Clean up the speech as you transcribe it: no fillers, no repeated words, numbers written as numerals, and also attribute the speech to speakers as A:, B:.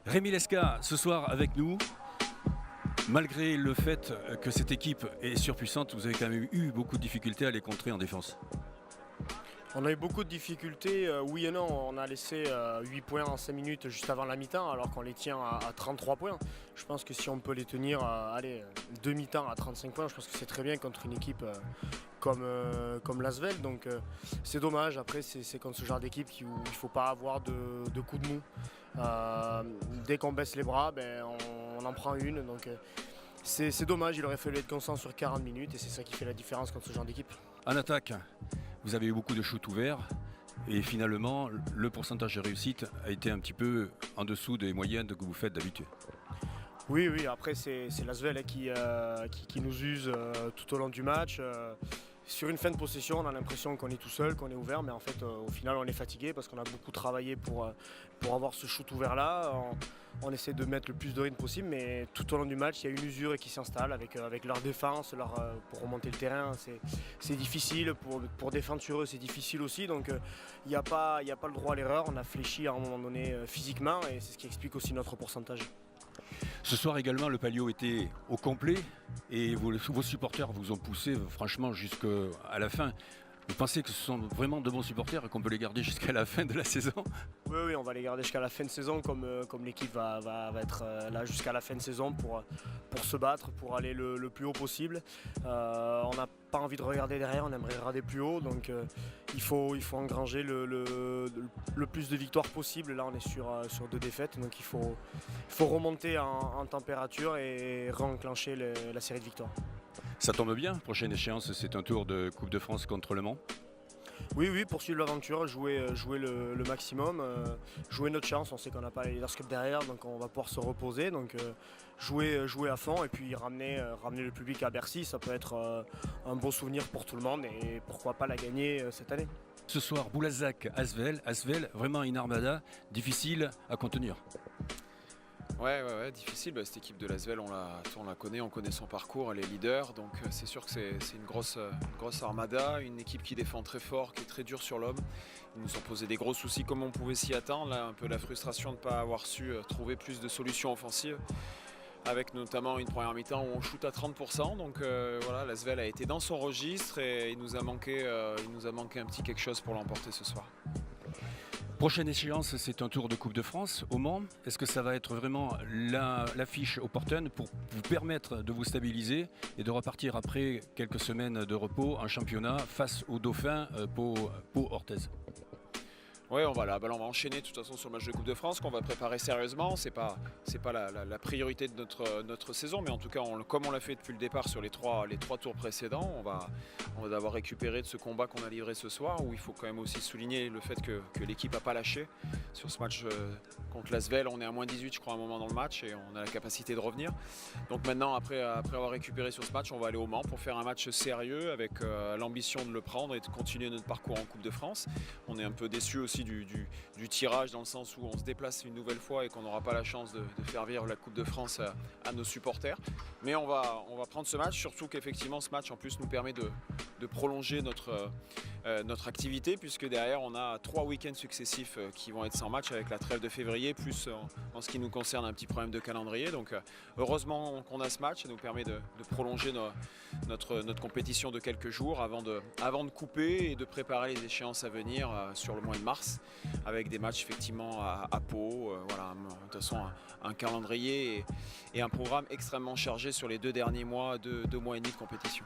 A: Rémi Lesca, ce soir avec nous. Malgré le fait que cette équipe est surpuissante, vous avez quand même eu beaucoup de difficultés à les contrer en défense.
B: On a eu beaucoup de difficultés, oui et non. On a laissé 8 points en 5 minutes juste avant la mi-temps, alors qu'on les tient à 33 points. Je pense que si on peut les tenir deux mi-temps à 35 points, je pense que c'est très bien contre une équipe comme l'Asvel. Donc c'est dommage. Après, c'est contre ce genre d'équipe où il ne faut pas avoir de coups de mou. Dès qu'on baisse les bras, on en prend une. Donc c'est dommage. Il aurait fallu être constant sur 40 minutes et c'est ça qui fait la différence contre ce genre d'équipe.
A: En attaque, vous avez eu beaucoup de shoots ouverts et finalement, le pourcentage de réussite a été un petit peu en dessous des moyennes que vous faites d'habitude.
B: Oui, après c'est l'Asvel qui nous use tout au long du match. Sur une fin de possession, on a l'impression qu'on est tout seul, qu'on est ouvert, mais en fait au final on est fatigué parce qu'on a beaucoup travaillé pour avoir ce shoot ouvert là. On essaie de mettre le plus de rythme possible, mais tout au long du match, il y a une usure qui s'installe avec leur défense, pour remonter le terrain. C'est difficile, pour défendre sur eux, c'est difficile aussi. Donc il n'y a pas le droit à l'erreur. On a fléchi à un moment donné physiquement et c'est ce qui explique aussi notre pourcentage.
A: Ce soir également, le palio était au complet et vos supporters vous ont poussé franchement jusqu'à la fin. Vous pensez que ce sont vraiment de bons supporters et qu'on peut les garder jusqu'à la fin de la saison?
B: Oui, on va les garder jusqu'à la fin de saison, comme l'équipe va être là jusqu'à la fin de saison pour se battre, pour aller le plus haut possible. On n'a pas envie de regarder derrière, on aimerait regarder plus haut, donc il faut engranger le plus de victoires possible. Là, on est sur 2 défaites, donc il faut remonter en température et réenclencher la série de victoires.
A: Ça tombe bien, prochaine échéance, c'est un tour de Coupe de France contre Le Mans.
B: Oui, poursuivre l'aventure, jouer le maximum, jouer notre chance. On sait qu'on n'a pas les Leaders Cup derrière, donc on va pouvoir se reposer. Donc jouer à fond et puis ramener le public à Bercy, ça peut être un beau souvenir pour tout le monde et pourquoi pas la gagner cette année.
A: Ce soir, Boulazac-Asvel, vraiment une armada difficile à contenir.
C: Ouais, difficile. Cette équipe de l'Asvel, on la connaît, on connaît son parcours, elle est leader, donc c'est sûr que c'est une grosse armada, une équipe qui défend très fort, qui est très dure sur l'homme. Ils nous ont posé des gros soucis comme on pouvait s'y attendre, là un peu la frustration de ne pas avoir su trouver plus de solutions offensives, avec notamment une première mi-temps où on shoot à 30%, donc voilà, l'Asvel a été dans son registre et il nous a manqué un petit quelque chose pour l'emporter ce soir.
A: Prochaine échéance, c'est un tour de Coupe de France au Mans. Est-ce que ça va être vraiment l'affiche opportune pour vous permettre de vous stabiliser et de repartir après quelques semaines de repos en championnat face au Dauphin Pau-Orthez?
C: Oui, on va enchaîner de toute façon sur le match de Coupe de France qu'on va préparer sérieusement. C'est pas la priorité de notre saison, mais en tout cas, comme on l'a fait depuis le départ sur les trois tours précédents, on va devoir récupérer de ce combat qu'on a livré ce soir, où il faut quand même aussi souligner le fait que l'équipe n'a pas lâché. Sur ce match contre l'Asvel, on est à moins 18 je crois à un moment dans le match et on a la capacité de revenir. Donc maintenant, après avoir récupéré sur ce match, on va aller au Mans pour faire un match sérieux avec l'ambition de le prendre et de continuer notre parcours en Coupe de France. On est un peu déçus aussi du tirage dans le sens où on se déplace une nouvelle fois et qu'on n'aura pas la chance de faire vivre la Coupe de France à nos supporters. Mais on va prendre ce match, surtout qu'effectivement ce match en plus nous permet de prolonger notre activité, puisque derrière on a 3 week-ends successifs qui vont être sans match avec la trêve de février, plus en ce qui nous concerne un petit problème de calendrier. Donc heureusement qu'on a ce match, ça nous permet de prolonger notre compétition de quelques jours avant de couper et de préparer les échéances à venir sur le mois de mars, avec des matchs effectivement à Pau. Voilà, de toute façon un calendrier et un programme extrêmement chargé sur les 2 derniers mois, 2 mois et demi de compétition.